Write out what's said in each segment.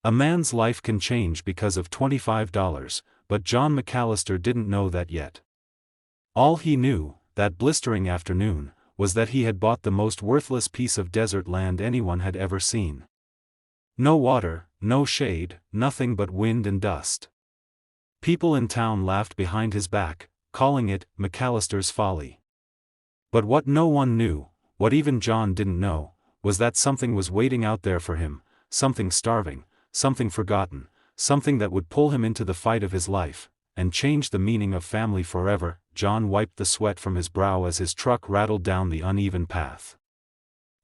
A man's life can change because of $25, but John McAllister didn't know that yet. All he knew, that blistering afternoon, was that he had bought the most worthless piece of desert land anyone had ever seen. No water, no shade, nothing but wind and dust. People in town laughed behind his back, calling it McAllister's folly. But what no one knew, what even John didn't know, was that something was waiting out there for him, something starving, something forgotten, something that would pull him into the fight of his life, and change the meaning of family forever. John wiped the sweat from his brow as his truck rattled down the uneven path.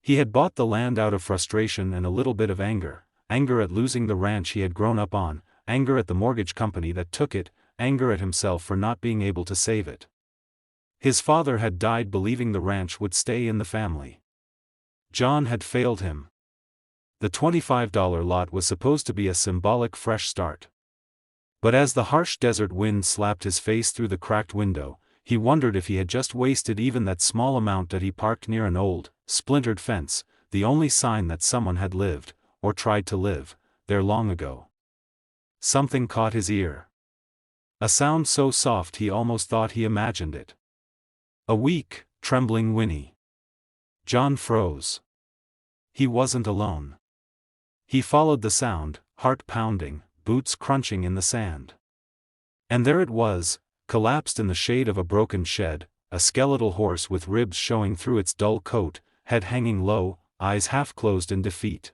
He had bought the land out of frustration and a little bit of anger at losing the ranch he had grown up on, anger at the mortgage company that took it, anger at himself for not being able to save it. His father had died believing the ranch would stay in the family. John had failed him. The $25 lot was supposed to be a symbolic fresh start. But as the harsh desert wind slapped his face through the cracked window, he wondered if he had just wasted even that small amount that he parked near an old, splintered fence, the only sign that someone had lived, or tried to live, there long ago. Something caught his ear. A sound so soft he almost thought he imagined it. A weak, trembling whinny. John froze. He wasn't alone. He followed the sound, heart pounding, boots crunching in the sand. And there it was, collapsed in the shade of a broken shed, a skeletal horse with ribs showing through its dull coat, head hanging low, eyes half closed in defeat.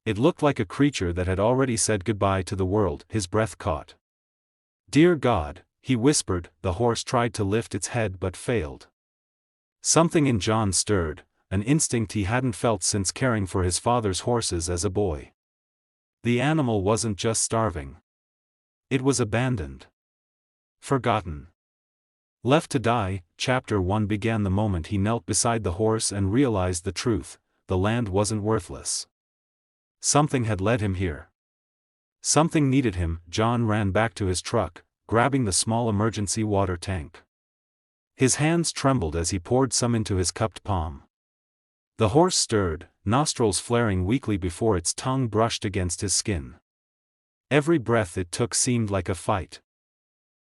It looked like a creature that had already said goodbye to the world. His breath caught. "Dear God," he whispered. The horse tried to lift its head but failed. Something in John stirred, an instinct he hadn't felt since caring for his father's horses as a boy. The animal wasn't just starving. It was abandoned. Forgotten. Left to die. Chapter 1 began the moment he knelt beside the horse and realized the truth: the land wasn't worthless. Something had led him here. Something needed him. John ran back to his truck, grabbing the small emergency water tank. His hands trembled as he poured some into his cupped palm. The horse stirred, nostrils flaring weakly before its tongue brushed against his skin. Every breath it took seemed like a fight.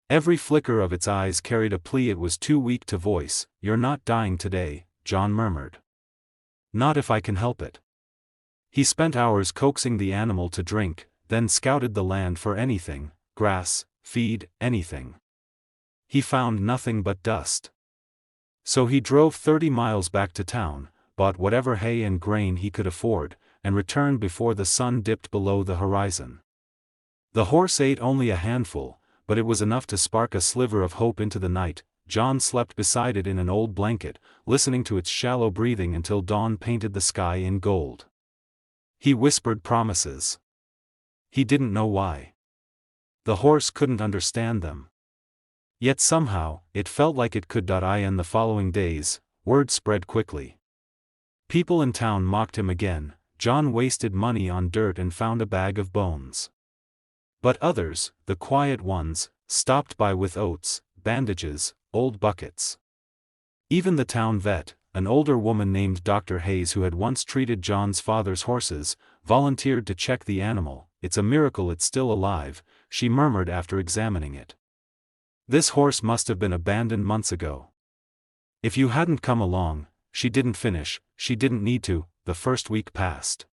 Every flicker of its eyes carried a plea it was too weak to voice. "You're not dying today," John murmured. "Not if I can help it." He spent hours coaxing the animal to drink, then scouted the land for anything, grass, feed, anything. He found nothing but dust. So he drove 30 miles back to town, bought whatever hay and grain he could afford, and returned before the sun dipped below the horizon. The horse ate only a handful, but it was enough to spark a sliver of hope into the night. John slept beside it in an old blanket, listening to its shallow breathing until dawn painted the sky in gold. He whispered promises. He didn't know why. The horse couldn't understand them. Yet somehow, it felt like it could. In the following days, word spread quickly. People in town mocked him again. John wasted money on dirt and found a bag of bones. But others, the quiet ones, stopped by with oats, bandages, old buckets. Even the town vet, an older woman named Dr. Hayes who had once treated John's father's horses, volunteered to check the animal. "It's a miracle it's still alive," she murmured after examining it. "This horse must have been abandoned months ago. If you hadn't come along." She didn't finish. She didn't need to. The first week passed.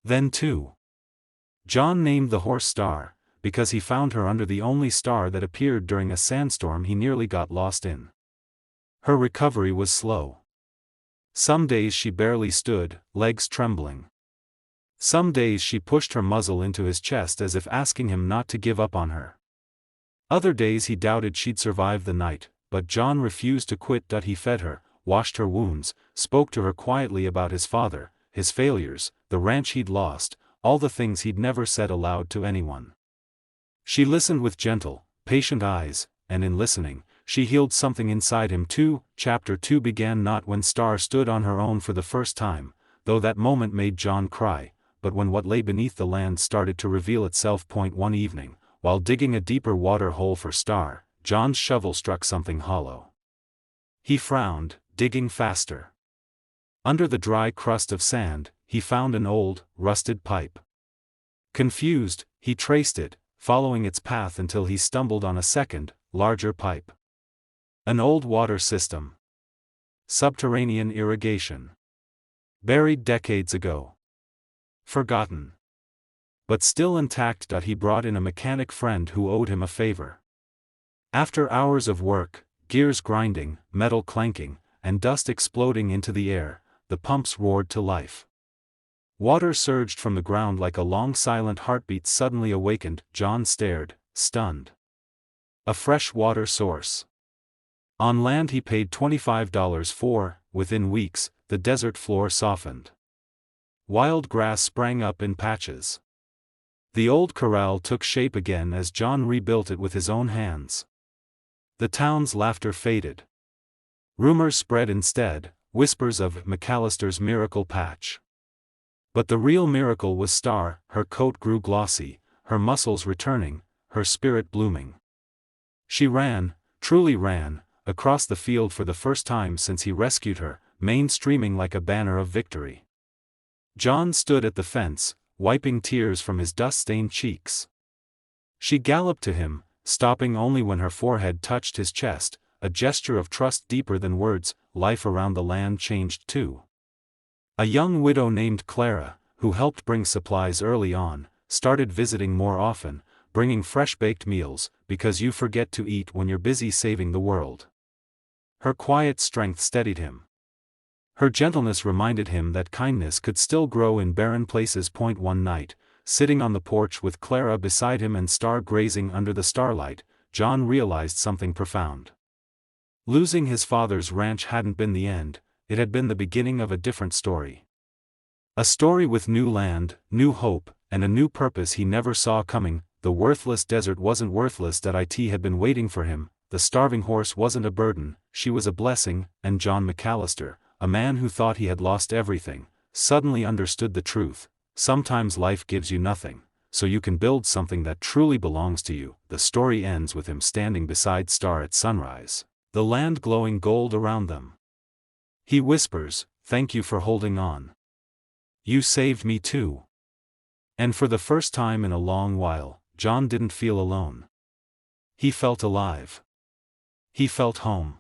Then 2. John named the horse Star, because he found her under the only star that appeared during a sandstorm he nearly got lost in. Her recovery was slow. Some days she barely stood, legs trembling. Some days she pushed her muzzle into his chest as if asking him not to give up on her. Other days he doubted she'd survive the night, but John refused to quit. He fed her, washed her wounds, spoke to her quietly about his father, his failures, the ranch he'd lost, all the things he'd never said aloud to anyone. She listened with gentle, patient eyes, and in listening, she healed something inside him too. Chapter 2 began not when Star stood on her own for the first time, though that moment made John cry, but when what lay beneath the land started to reveal itself. One evening, while digging a deeper water hole for Star, John's shovel struck something hollow. He frowned, digging faster. Under the dry crust of sand, he found an old, rusted pipe. Confused, he traced it, following its path until he stumbled on a second, larger pipe. An old water system. Subterranean irrigation. Buried decades ago. Forgotten. But still intact. He brought in a mechanic friend who owed him a favor. After hours of work, gears grinding, metal clanking, and dust exploding into the air, the pumps roared to life. Water surged from the ground like a long silent heartbeat suddenly awakened. John stared, stunned. A fresh water source. On land he paid $25 for. Within weeks, the desert floor softened. Wild grass sprang up in patches. The old corral took shape again as John rebuilt it with his own hands. The town's laughter faded. Rumors spread instead, whispers of McAllister's miracle patch. But the real miracle was Star. Her coat grew glossy, her muscles returning, her spirit blooming. She ran, truly ran, across the field for the first time since he rescued her, mane streaming like a banner of victory. John stood at the fence, wiping tears from his dust-stained cheeks. She galloped to him, stopping only when her forehead touched his chest, a gesture of trust deeper than words. Life around the land changed too. A young widow named Clara, who helped bring supplies early on, started visiting more often, bringing fresh baked meals, because you forget to eat when you're busy saving the world. Her quiet strength steadied him. Her gentleness reminded him that kindness could still grow in barren places. One night, sitting on the porch with Clara beside him and Star grazing under the starlight, John realized something profound. Losing his father's ranch hadn't been the end, it had been the beginning of a different story. A story with new land, new hope, and a new purpose he never saw coming. The worthless desert wasn't worthless. It had been waiting for him, the starving horse wasn't a burden, she was a blessing. And John McAllister, a man who thought he had lost everything, suddenly understood the truth. Sometimes life gives you nothing, so you can build something that truly belongs to you. The story ends with him standing beside Star at sunrise, the land glowing gold around them. He whispers, "Thank you for holding on. You saved me too." And for the first time in a long while, John didn't feel alone. He felt alive. He felt home.